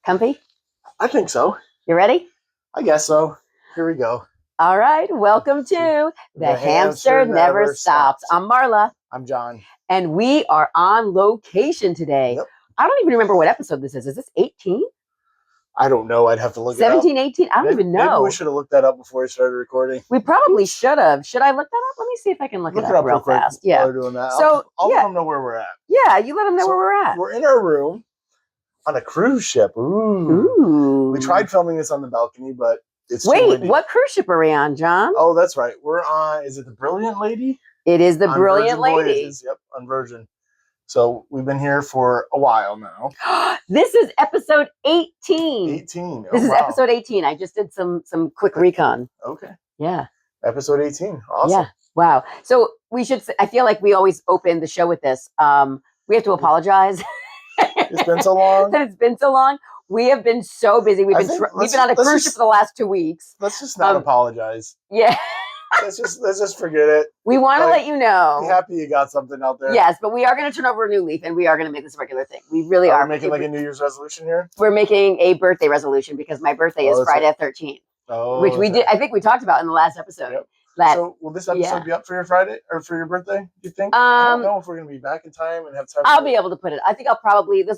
Comfy? I think so. You ready? I guess so. Here we go. All right. Welcome to The Hamster Never Stops. I'm Marla. I'm John. And we are on location today. Yep. I don't even remember what episode this is. Is this 18? I don't know. I'd have to look 17, it up. 18? I don't even know. Maybe we should have looked that up before we started recording. We probably should have. Should I look that up? Let me see if I can look it up real quick fast. Yeah. while we're doing that. So, I'll let them know where we're at. Yeah, you let them know where we're at. We're in our room on a cruise ship. Ooh. We tried filming this on the balcony, but it's too windy. What cruise ship are we on, John? Oh, that's right. We're on, is it the Brilliant Lady? It is the Brilliant Lady. Voyages. Yep, on Virgin. So we've been here for a while now. This is episode 18. 18. This is episode 18. I just did some quick recon. Okay. Yeah. Episode 18. Awesome. Yeah. Wow. So we should, I feel like we always open the show with this. We have to apologize. It's been so long. It's been so long. We have been so busy. We've been on a cruise ship for the last 2 weeks. Let's just not apologize. Yeah. let's just forget it. We want to let you know. Be happy you got something out there. Yes, but we are going to turn over a new leaf and we are going to make this a regular thing. We really are. We're making like a New Year's resolution here? We're making a birthday resolution because my birthday is Friday the 13th. Oh, which we did. I think we talked about in the last episode. Yep. So will this episode be up for your Friday or for your birthday? Do you think? I don't know if we're going to be back in time and have time. I'll be able to put it. I think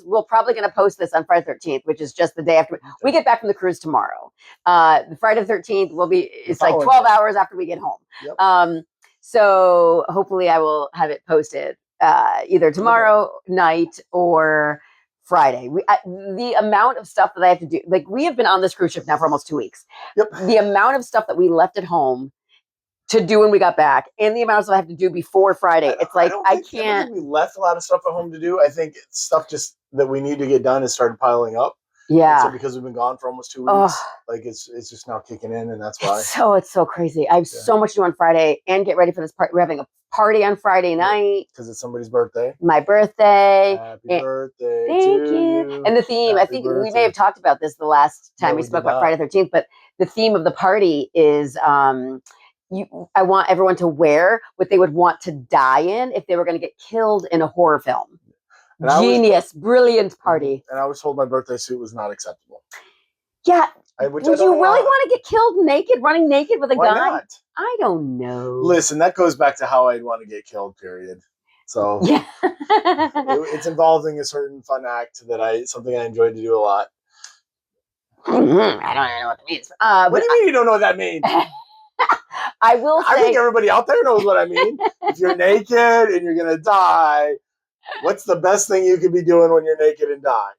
we're probably going to post this on Friday the 13th, which is just the day after we get back from the cruise tomorrow. The Friday the 13th will be. It's like 12 hours after we get home. Yep. So hopefully I will have it posted either tomorrow night or Friday. The amount of stuff that I have to do, like we have been on this cruise ship now for almost 2 weeks. Yep. The amount of stuff that we left at home to do when we got back, and the amount of stuff I have to do before Friday. It's like I can't. I think we left a lot of stuff at home to do. I think stuff just that we need to get done has started piling up. Yeah. So because we've been gone for almost 2 weeks, like it's just now kicking in, and that's why. It's so crazy. I have so much to do on Friday, and get ready for this party. We're having a party on Friday night because it's somebody's birthday. My birthday. Happy birthday! Thank you. And the theme. I think we may have talked about this the last time we spoke about Friday the 13th, but the theme of the party is. I want everyone to wear what they would want to die in if they were going to get killed in a horror film. Brilliant party. And I was told my birthday suit was not acceptable. Yeah. Would you really want to get killed naked, running naked with a gun? Why not? I don't know. Listen, that goes back to how I'd want to get killed, period. So yeah. It's involving a certain fun act something I enjoy to do a lot. I don't even know what that means. What do you mean you don't know what that means? I will say. I think everybody out there knows what I mean. If you're naked and you're going to die, what's the best thing you could be doing when you're naked and die?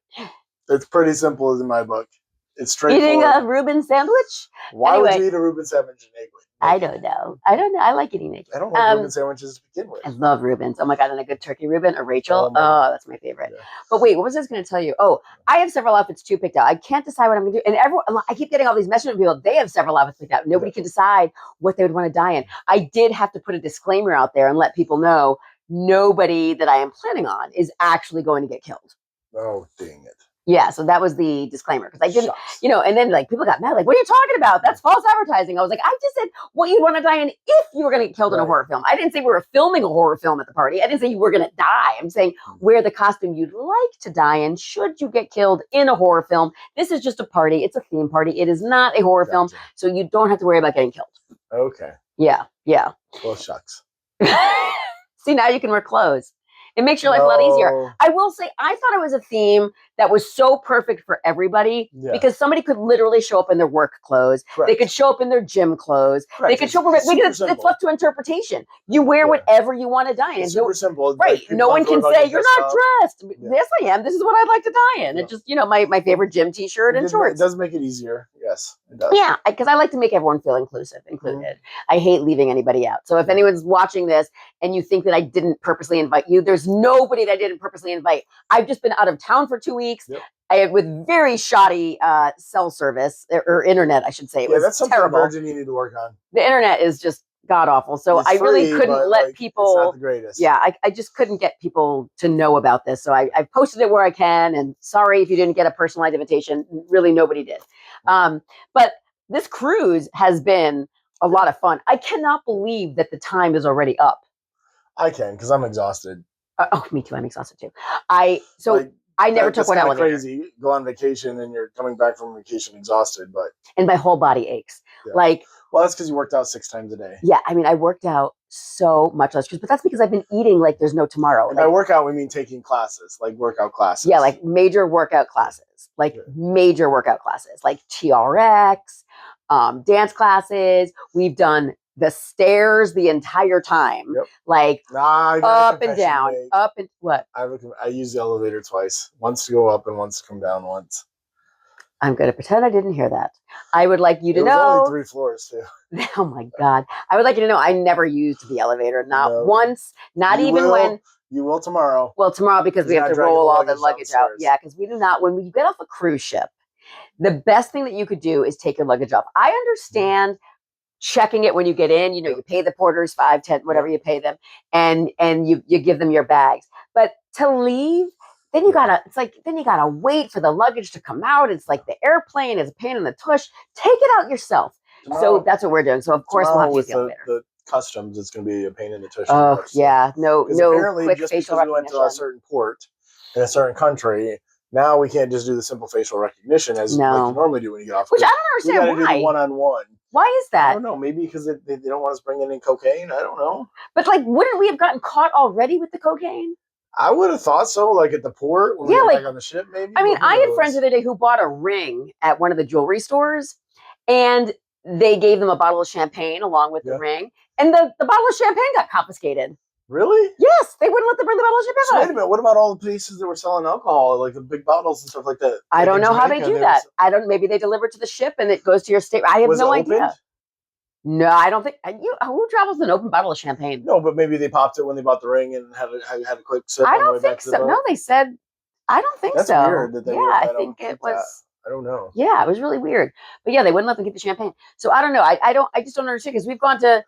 It's pretty simple in my book. It's straightforward. Eating a Reuben sandwich? Why would you eat a Reuben sandwich naked? I don't know. I like eating naked. I don't like Reuben sandwiches to begin with. I love Reubens. Oh my God. And a good turkey Reuben or Rachel. Oh, that's my favorite. Yeah. But wait, what was I going to tell you? Oh, I have several outfits too picked out. I can't decide what I'm going to do. And I keep getting all these messages from people. They have several outfits picked out. Nobody can decide what they would want to die in. I did have to put a disclaimer out there and let people know nobody that I am planning on is actually going to get killed. Oh, dang it. Yeah, so that was the disclaimer because I didn't, and then like people got mad, like, what are you talking about? That's false advertising. I was like, I just said what you'd want to die in if you were going to get killed in a horror film. I didn't say we were filming a horror film at the party. I didn't say you were going to die. I'm saying wear the costume you'd like to die in should you get killed in a horror film. This is just a party. It's a theme party. It is not a horror film, so you don't have to worry about getting killed. Okay. Yeah. Well, shucks. See, now you can wear clothes. It makes your life a lot easier. I will say, I thought it was a theme that was so perfect for everybody because somebody could literally show up in their work clothes. Correct. They could show up in their gym clothes. Correct. They could show up. It's left to interpretation. You wear whatever you want to die in. It's super simple. Right. Like, no one can say you're not dressed. Yeah. Yes, I am. This is what I'd like to die in. Yeah. It's just, my favorite gym t-shirt and shorts. It does make it easier. Yes, it does. Yeah, because I like to make everyone feel included. I hate leaving anybody out. So if anyone's watching this and you think that I didn't purposely invite you, there's nobody that I didn't purposely invite. I've just been out of town for 2 weeks. Yep. I had with very shoddy cell service or internet, I should say. It was that's something terrible. Virgin you need to work on. The internet is just god awful. So I really couldn't let people. It's not the greatest. Yeah, I just couldn't get people to know about this. So I posted it where I can. And sorry if you didn't get a personalized invitation. Really, nobody did. But this cruise has been a lot of fun. I cannot believe that the time is already up. I can because I'm exhausted. Oh, me too. I'm exhausted too. I never took one elevator. Crazy. You go on vacation and you're coming back from vacation exhausted, and my whole body aches. Yeah. Like, well, that's because you worked out 6 times a day. Yeah, I mean, I worked out so much less, but that's because I've been eating like there's no tomorrow. And by workout, we mean taking classes, like workout classes. Yeah, like major workout classes, like TRX, dance classes. We've done the stairs the entire time, like up and down, up and what? I used the elevator twice, once to go up and once to come down once. I'm going to pretend I didn't hear that. I would like you to know. It was only 3 floors too. Oh my God. I would like you to know I never used the elevator. Not once. Not even when. You will tomorrow. Well, tomorrow because we have to roll all the luggage out. Yeah, because we do not. When we get off a cruise ship, the best thing that you could do is take your luggage off. I understand checking it when you get in. You know, you pay the porters 5, 10, whatever you pay them, and you give them your bags. But to leave, then you gotta wait for the luggage to come out. It's like the airplane is a pain in the tush. Take it out yourself. So that's what we're doing. So of course we'll have to use the elevator. The customs, it's going to be a pain in the tush. Oh yeah, no quick just facial because recognition. We went to a certain port in a certain country. Now we can't just do the simple facial recognition as like you normally do when you get off. Which I don't understand why. Do the one-on-one. Why is that? I don't know. Maybe because they don't want us bringing in cocaine. I don't know. But like, wouldn't we have gotten caught already with the cocaine? I would have thought so, like at the port when we were back on the ship, maybe. I mean, I had friends the other day who bought a ring at one of the jewelry stores, and they gave them a bottle of champagne along with the ring, and the bottle of champagne got confiscated. Really? Yes, they wouldn't let them bring the bottle of champagne. So wait a minute, what about all the places that were selling alcohol, like the big bottles and stuff like that? I don't know how they do that. Maybe they deliver to the ship and it goes to your state. I have no idea. No, I don't think. Who travels with an open bottle of champagne? No, but maybe they popped it when they bought the ring and had a quick sip. I don't think so. No, they said. I don't think so. That's weird. That they I think it was. I don't know. Yeah, it was really weird. But yeah, they wouldn't let them get the champagne. So I don't know. I just don't understand because we've gone to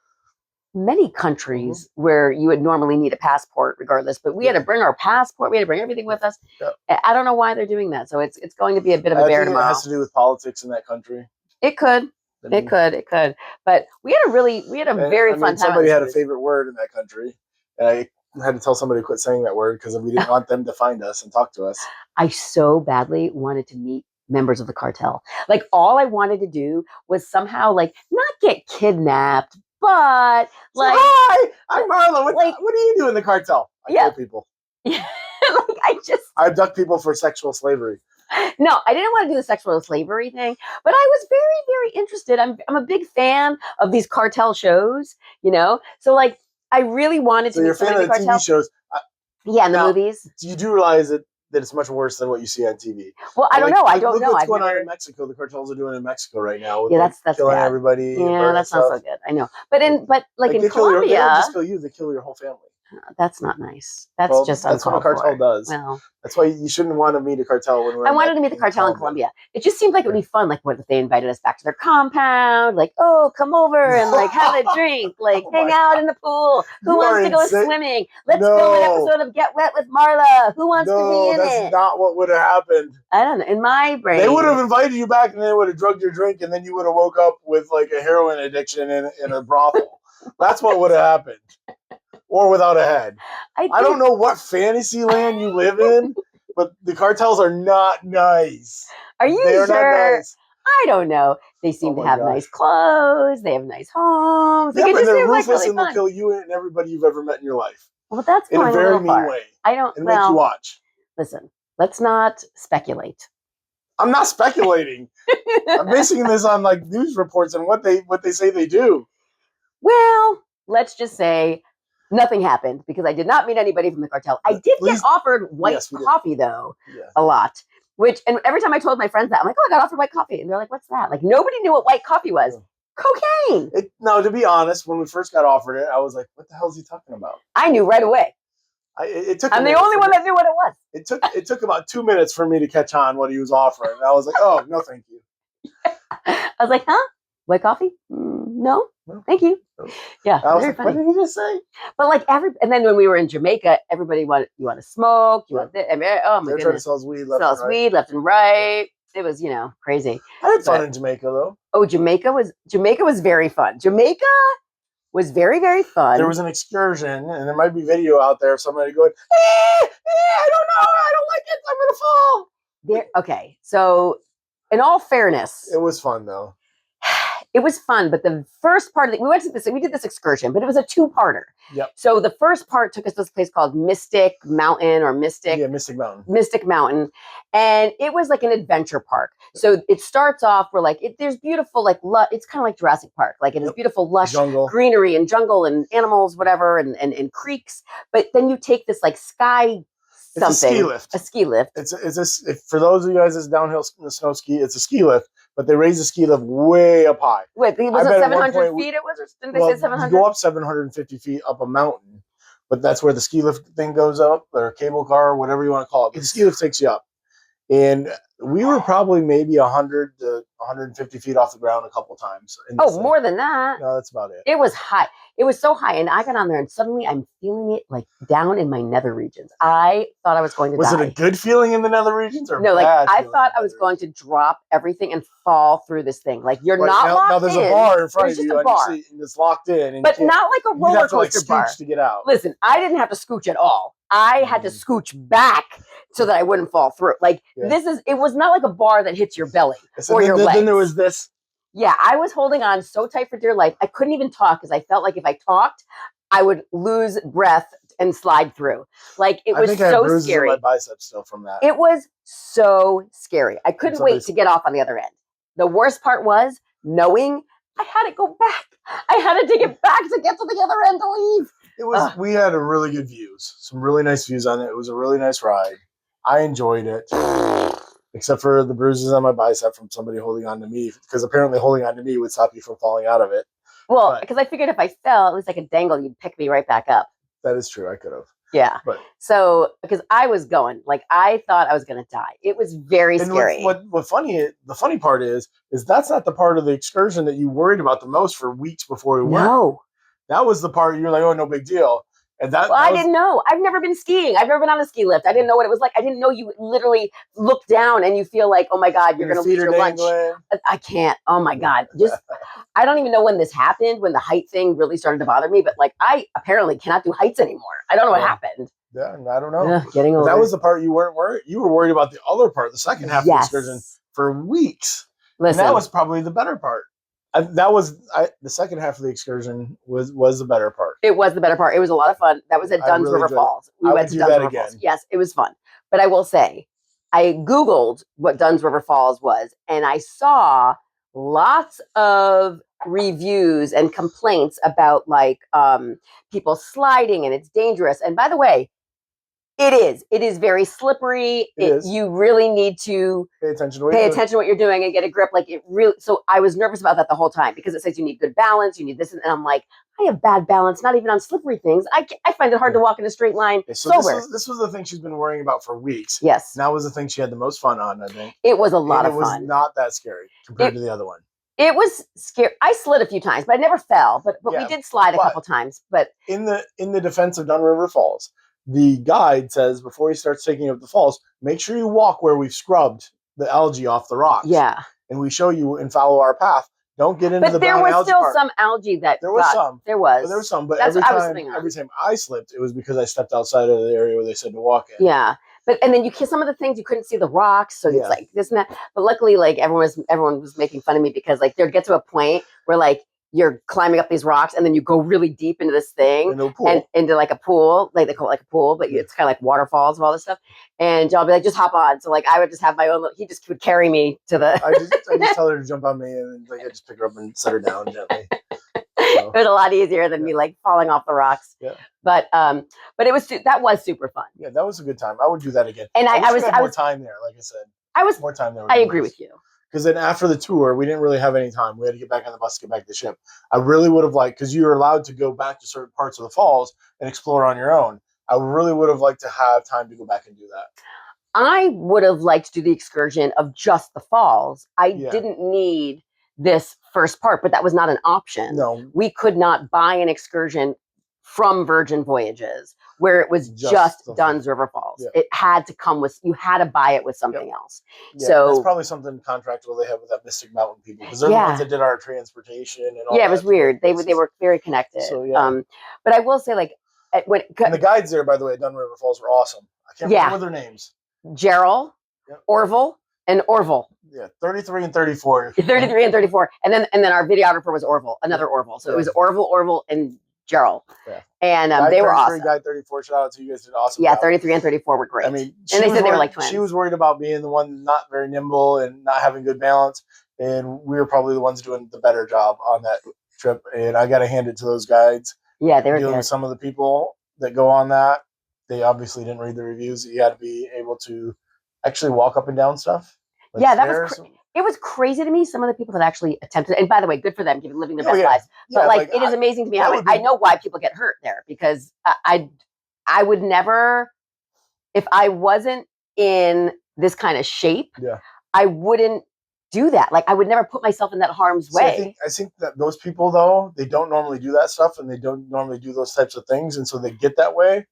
many countries where you would normally need a passport regardless, but we had to bring our passport. We had to bring everything with us. Yeah. I don't know why they're doing that. So it's going to be a bit of a bear tomorrow. It has to do with politics in that country. It could. It could. But we had a very fun time. Somebody had a favorite word in that country. And I had to tell somebody to quit saying that word because we didn't want them to find us and talk to us. I so badly wanted to meet members of the cartel. Like all I wanted to do was somehow like not get kidnapped, but like, hi, I'm Marla. What do you do in the cartel? I kill people. Yeah. I abduct people for sexual slavery. No, I didn't want to do the sexual slavery thing, but I was very, very interested. I'm a big fan of these cartel shows, you know? So like, I really wanted to. So you're a fan of the TV shows? Yeah, and the movies. You do realize that it's much worse than what you see on TV. Well, I don't know. I don't know. What's going on in Mexico? The cartels are doing in Mexico right now. Yeah, that's killing bad. Everybody. Yeah, that's not so good. I know. But in Colombia, they don't just kill you; they kill your whole family. That's not nice. That's what a cartel does. Well, that's why you shouldn't want to meet a cartel when we're. I wanted to meet the cartel in Colombia. It just seemed like it would be fun. Like, what if they invited us back to their compound? Like, oh, come over and like have a drink, like hang out in the pool. Who wants to go swimming? Let's film an episode of Get Wet with Marla. Who wants to be in it? That's not what would have happened. I don't know. In my brain, they would have invited you back, and they would have drugged your drink, and then you would have woke up with like a heroin addiction in a brothel. That's what would have happened. Or without a head. I don't know what fantasy land you live in, but the cartels are not nice. Are you sure? Not nice. I don't know. They seem to have nice clothes. They have nice homes. Yeah, but they're ruthless and they'll kill you and everybody you've ever met in your life. Well, that's in a very mean way. I don't. And make you watch. Listen, let's not speculate. I'm not speculating. I'm basing this on like news reports and what they say they do. Well, let's just say. Nothing happened because I did not meet anybody from the cartel. I did get offered white coffee though, a lot. And every time I told my friends that, I'm like, oh, I got offered white coffee. And they're like, what's that? Like nobody knew what white coffee was. Cocaine. No, to be honest, when we first got offered it, I was like, what the hell is he talking about? I knew right away. I'm the only one that knew what it was. It took about 2 minutes for me to catch on what he was offering. And I was like, oh, no, thank you. I was like, huh? White coffee? No, thank you. Yeah, I was like, what did he just say? But like and then when we were in Jamaica, everybody wanted, you want to smoke? You want this? I mean, oh my goodness. They're trying to sell us weed left and right. It was, crazy. I had fun in Jamaica though. Oh, Jamaica was very fun. Jamaica was very, very fun. There was an excursion, and there might be video out there of somebody going, I don't know, I don't like it, I'm going to fall. Okay, so in all fairness, it was fun though. It was fun, but the first part of it, we did this excursion, but it was a 2-parter. Yep. So the first part took us to this place called Mystic Mountain or Mystic. Yeah, Mystic Mountain. Mystic Mountain. And it was like an adventure park. So it starts off where like, there's beautiful, like, it's kind of like Jurassic Park. Like it is beautiful, lush greenery and jungle and animals, whatever, and creeks. But then you take this like sky something. It's a ski lift. It's for those of you guys that's downhill snow ski, it's a ski lift, but they raise the ski lift way up high. Wait, was it 700 feet it was? Or didn't they say 700? You go up 750 feet up a mountain, but that's where the ski lift thing goes up, or cable car, or whatever you want to call it. But the ski lift takes you up. And we were probably maybe 100 to 150 feet off the ground a couple times. More than that. No, that's about it. It was high. It was so high. And I got on there and suddenly I'm feeling it like down in my nether regions. I thought I was going to die. Was it a good feeling in the nether regions or no? Like I thought I was regions? going to drop everything and fall through this thing. Like you're not locked in. Now there's a bar in front of you. A bar. And it's locked in. And but not like a roller coaster bar. To get out. Listen, I didn't have to scooch at all. I had to scooch back so that I wouldn't fall through. Like it was not like a bar that hits your belly or your legs. Then there was this. Yeah, I was holding on so tight for dear life. I couldn't even talk because I felt like if I talked, I would lose breath and slide through. Like it was so scary. I have bruises in my biceps still from that. It was so scary. I couldn't wait to get off on the other end. The worst part was knowing I had to go back. I had to take it back to get to the other end to leave. It was. We had a really good views. Some really nice views on it. It was a really nice ride. I enjoyed it. Except for the bruises on my bicep from somebody holding on to me, because apparently holding on to me would stop you from falling out of it. Well, because I figured if I fell, at least I could dangle, you'd pick me right back up. That is true. I could have. Yeah. But so because I was going, like I thought I was going to die. It was very scary. The funny part is that's not the part of the excursion that you worried about the most for weeks before we went. No. That was the part you're like, oh, no big deal. And I didn't know. I've never been skiing. I've never been on a ski lift. I didn't know what it was like. I didn't know you literally look down and you feel like, oh my God, you're going to lose your lunch. I can't. Oh my God. I don't even know when this happened, when the height thing really started to bother me. But like, I apparently cannot do heights anymore. I don't know what happened. Yeah, I don't know. Getting older. That was the part you weren't worried. You were worried about the other part, the second half of the excursion for weeks. Listen, and that was probably the better part. The second half of the excursion was the better part. It was the better part. It was a lot of fun. That was at Dunn's River Falls. We went to Dunn's River Falls. Yes, it was fun. But I will say, I Googled what Dunn's River Falls was, and I saw lots of reviews and complaints about like people sliding and it's dangerous. And by the way, it is very slippery. You really need to pay attention to what you're doing and get a grip. Like it really. So I was nervous about that the whole time because it says you need good balance, you need this, and I'm like, I have bad balance, not even on slippery things. I find it hard to walk in a straight line. So this was the thing she's been worrying about for weeks. Yes, and that was the thing she had the most fun on. I think it was a lot of fun. It was not that scary compared to the other one. It was scary. I slid a few times, but I never fell. But we did slide a couple times. But in the defense of Dunn River Falls, the guide says before he starts taking up the falls, make sure you walk where we've scrubbed the algae off the rocks. Yeah. And we show you and follow our path. Don't get into the brown algae. But there was still some algae that there was some. There was. But there was some. But every time I slipped, it was because I stepped outside of the area where they said to walk in. Yeah. And then some of the things you couldn't see the rocks, so it's like this and that. But luckily, like everyone was making fun of me because like there'd get to a point where like you're climbing up these rocks and then you go really deep into this thing and into like a pool, like they call it like a pool, but it's kind of like waterfalls and all this stuff. And I'll be like, just hop on. So like I would just have my own. He just would carry me to the. I just tell her to jump on me and like I just pick her up and set her down gently. So. It was a lot easier than me like falling off the rocks. Yeah. But that was super fun. Yeah, that was a good time. I would do that again. And I was more time there, like I said. More time there. I agree with you. Because then after the tour, we didn't really have any time. We had to get back on the bus to get back to the ship. I really would have liked, because you're allowed to go back to certain parts of the falls and explore on your own. I really would have liked to have time to go back and do that. I would have liked to do the excursion of just the falls. I didn't need this first part, but that was not an option. No. We could not buy an excursion from Virgin Voyages, where it was just Dunn's River Falls. It had to come with, you had to buy it with something else. Yeah, so that's probably something contractual they have with that Mystic Mountain people, because they're the ones that did our transportation and all that. Yeah, it was weird. They were very connected. So, but I will say, like, and the guides there, by the way, at Dunn River Falls were awesome. I can't remember their names. Gerald, Orville, and Orville. Yeah, 33 and 34. 33 and 34. And then our videographer was Orville, another Orville. So it was Orville, and Gerald. Yeah. And they were awesome. Guy 34, shout out to you guys, did awesome. Yeah, 33 and 34 were great. I mean, and they said they were like twins. She was worried about being the one not very nimble and not having good balance. And we were probably the ones doing the better job on that trip. And I got to hand it to those guides. Yeah, they were dealing with some of the people that go on that. They obviously didn't read the reviews. You had to be able to actually walk up and down stuff. Like that was it was crazy to me. Some of the people that actually attempted, and by the way, good for them, living their best lives. But like it is amazing to me how I know why people get hurt there, because I would never, if I wasn't in this kind of shape, I wouldn't do that. Like I would never put myself in that harm's way. I think that those people though, they don't normally do that stuff, and they don't normally do those types of things, and so they get that way.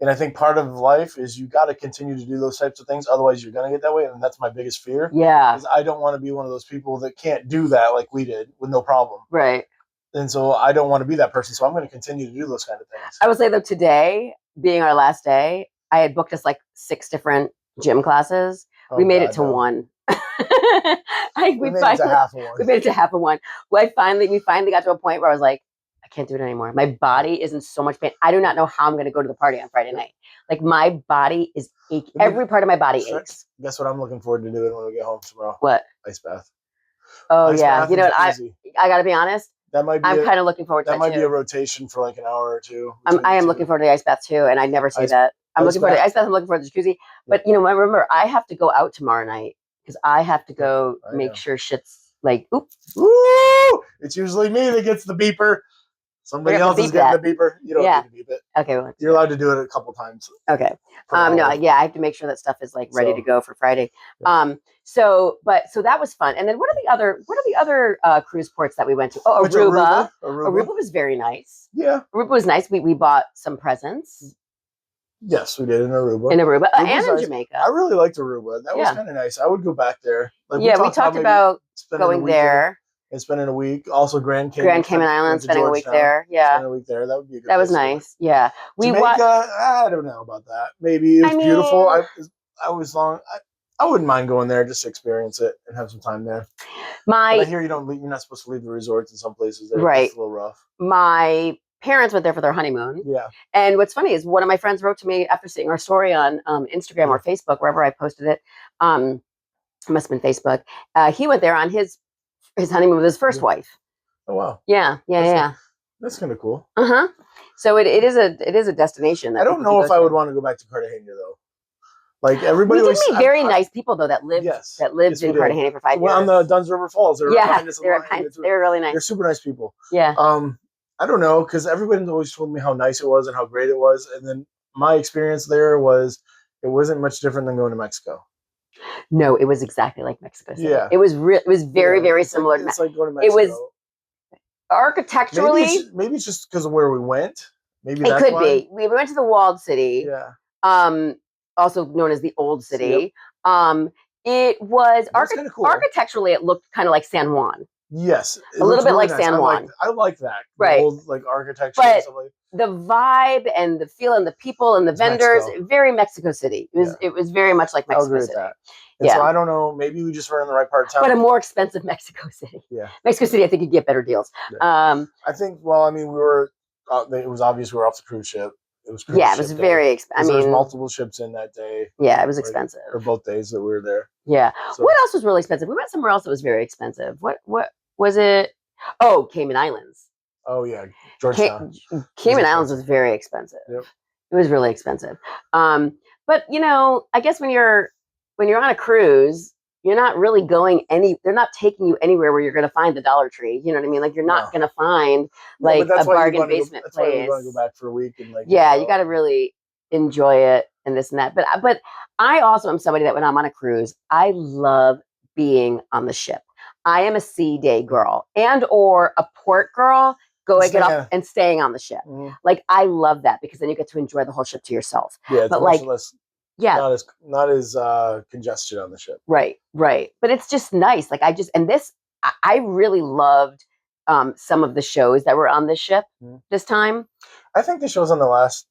And I think part of life is you got to continue to do those types of things. Otherwise, you're going to get that way. And that's my biggest fear. Yeah. Because I don't want to be one of those people that can't do that like we did with no problem. Right. And so I don't want to be that person. So I'm going to continue to do those kind of things. I would say, though, today, being our last day, I had booked us like 6 different gym classes. We made it to one. We made it to half of one. We made it to half of one. We finally got to a point where I was like, I can't do it anymore. My body is in so much pain. I do not know how I'm going to go to the party on Friday night. Like my body is aching. Every part of my body aches. Guess what I'm looking forward to doing when we get home tomorrow? What? Ice bath. Oh yeah. You know what? I got to be honest. I'm kind of looking forward to that. That might be a rotation for like an hour or two. I am looking forward to the ice bath too. And I never say that. I'm looking forward to the ice bath. I'm looking forward to the jacuzzi. But remember, I have to go out tomorrow night because I have to go make sure shit's like, oops. Woo! It's usually me that gets the beeper. Somebody else is getting the beeper. You don't need to beep it. Okay. Well, you're allowed to do it a couple times. Okay. No, I have to make sure that stuff is like ready to go for Friday. Yeah. So that was fun. And then what are the other cruise ports that we went to? Oh, Aruba. Aruba was very nice. Yeah. Aruba was nice. We bought some presents. Yes, we did in Aruba. And in Jamaica. I really liked Aruba. That was kind of nice. I would go back there. Like, we talked about going there. And spending a week. Also, Grand Cayman Islands, spending a week there. Yeah. Spending a week there. That would be a good That was nice. Yeah. Jamaica, I don't know about that. Maybe it was beautiful. I wouldn't mind going there just to experience it and have some time there. But I hear you're not supposed to leave the resorts in some places. Right. It's a little rough. My parents went there for their honeymoon. Yeah. And what's funny is one of my friends wrote to me after seeing our story on Instagram or Facebook, wherever I posted it. It must have been Facebook. He went there on his honeymoon with his first wife. Oh wow! Yeah. That's kind of cool. So it is a destination. I don't know if I would want to go back to Cartagena though. Like everybody, we did meet very nice people though that lived in Cartagena for 5 years. On the Dunn's River Falls. They were really nice. They're super nice people. Yeah. I don't know, because everybody always told me how nice it was and how great it was, and then my experience there was it wasn't much different than going to Mexico. No, it was exactly like Mexico City. Yeah. It was very, very similar. It's like going to Mexico. It was architecturally. Maybe it's just because of where we went. Maybe it could be. We went to the walled city. Yeah. Also known as the Old City. Yep. It was cool. Architecturally, it looked kind of like San Juan. Yes, a little bit really like nice. San Juan. I like that. Right. Old, like architecture. But and stuff like the vibe and the feel and the people and the vendors, very Mexico City. It was very much like Mexico City. That. And so I don't know, maybe we just were in the right part of town. But a more expensive Mexico City. Yeah. Mexico City, I think you get better deals. Yeah. I think, we were, it was obvious we were off the cruise ship. It was it was very expensive. There was multiple ships in that day. Yeah, it was expensive. Or both days that we were there. Yeah. So, what else was really expensive? We went somewhere else that was very expensive. What was it? Oh, Cayman Islands. Oh, yeah. Georgetown. Cayman Islands was very expensive. Yep. It was really expensive. But, I guess when you're on a cruise, you're not really they're not taking you anywhere where you're going to find the Dollar Tree. You know what I mean? Like you're not going to find like a bargain basement place. That's why you want to go back for a week and like. Yeah, you got to really enjoy it and this and that. But I also am somebody that when I'm on a cruise, I love being on the ship. I am a sea day girl and or a port girl going up and staying on the ship. Mm-hmm. Like I love that because then you get to enjoy the whole ship to yourself. Yeah, it's much less. Yeah, not as congested on the ship. Right. But it's just nice. Like I really loved some of the shows that were on the ship this time. I think the shows on the last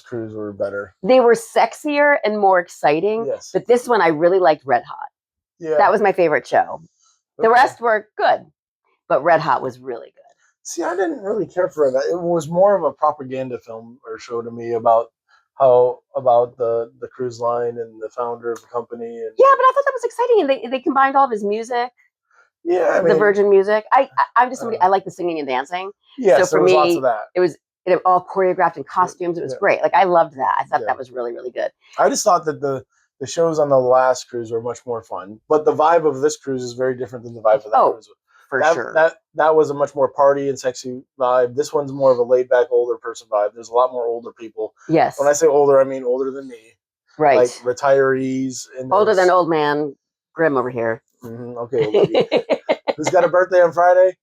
cruise were better. They were sexier and more exciting. Yes. But this one I really liked Red Hot. Yeah. That was my favorite show. The rest were good, but Red Hot was really good. See, I didn't really care for that. It was more of a propaganda film or show to me about the cruise line and the founder of the company. And, yeah, but I thought that was exciting, and they combined all of his music. Yeah, I mean, the Virgin music. I'm just somebody I like the singing and dancing. Yeah, so for me, lots of that. It was all choreographed in costumes. It was great. Like I loved that. I thought that was really, really good. I just thought that the shows on the last cruise were much more fun, but the vibe of this cruise is very different than the vibe of that cruise. For sure. That was a much more party and sexy vibe. This one's more of a laid back older person vibe. There's a lot more older people. Yes. When I say older, I mean older than me. Right. Like retirees. And older than old man Grimm over here. Mm-hmm. Okay, old lady. Who's got a birthday on Friday?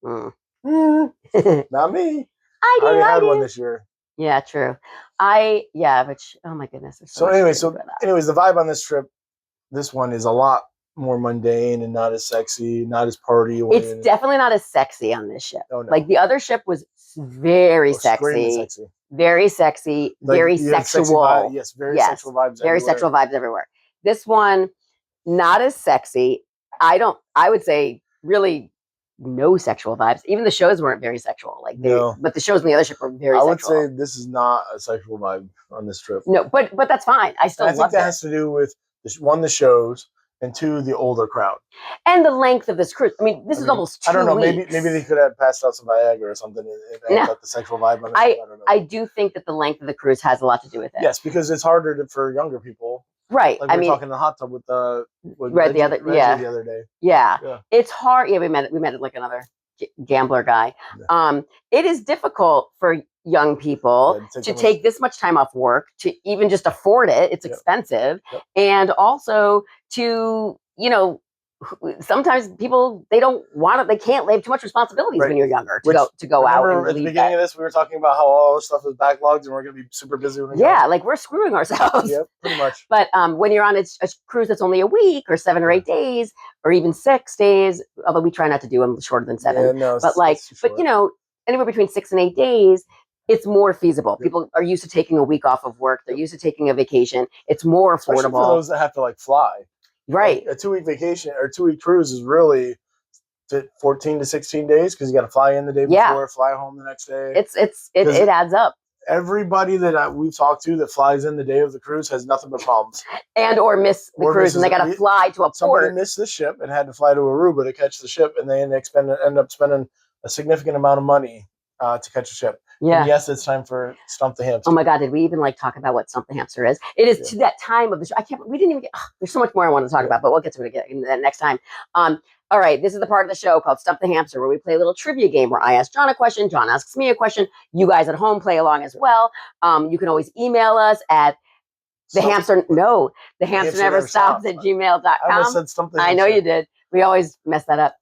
Not me. I already had one this year. Yeah, true. But oh my goodness. Anyways, the vibe on this trip, this one is a lot more mundane and not as sexy, not as party. It's definitely not as sexy on this ship. Oh, no. Like the other ship was very sexy. Very sexy, like, very sexual. Very sexual vibes. Very sexual vibes everywhere. This one, not as sexy. I would say really no sexual vibes. Even the shows weren't very sexual. But the shows in the other ship were very sexual. I would say this is not a sexual vibe on this trip. No, but that's fine. I think that has to do with the shows, and two, the older crowd. And the length of this cruise. I mean, this is almost 2 weeks. I don't know. Maybe they could have passed out some Viagra or something and got the sexual vibe on it. I don't know. I do think that the length of the cruise has a lot to do with it. Yes, because it's harder for younger people. Right. Like we were talking in the hot tub with Reggie the other day. Yeah. It's hard. Yeah, we met like another gambler guy. Yeah. It is difficult for young people to take this much time off work, to even just afford it. It's expensive. Yep. And also to, sometimes people, they can't have too much responsibilities when you're younger to go out. And at the beginning of this, we were talking about how all this stuff is backlogged and we're going to be super busy when we go. Yeah, like we're screwing ourselves. Yeah, pretty much. But when you're on a cruise that's only a week or 7 or 8 days or even 6 days, although we try not to do them shorter than 7. Yeah, no, but anywhere between 6 and 8 days, it's more feasible. People are used to taking a week off of work. They're used to taking a vacation. It's more affordable. Especially for those that have to fly. Right. Like a 2-week vacation or 2-week cruise is really 14 to 16 days because you got to fly in the day before, fly home the next day. It adds up. Everybody that we've talked to that flies in the day of the cruise has nothing but problems. Or miss the cruise and they got to fly to a port. Somebody missed the ship and had to fly to Aruba to catch the ship, and they end up spending a significant amount of money to catch a ship. Yeah. And yes, it's time for Stump the Hamster. Oh my God, did we even talk about what Stump the Hamster is? It is to that time of the show. We didn't even get, there's so much more I want to talk about, but we'll get to it again next time. All right, this is the part of the show called Stump the Hamster, where we play a little trivia game where I ask John a question, John asks me a question. You guys at home play along as well. You can always email us at the hamster never stops at gmail.com. I almost said Stump the Hamster. I know you did. We always mess that up.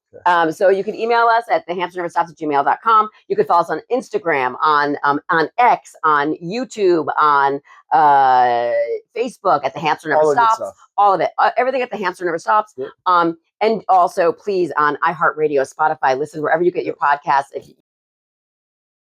So you can email us at thehamsterneverstops@gmail.com. You can follow us on Instagram, on X, on YouTube, on Facebook at The Hamster Never Stops. All of it. Everything at The Hamster Never Stops. Yep. And also, please, on iHeart Radio, Spotify, listen wherever you get your podcasts. If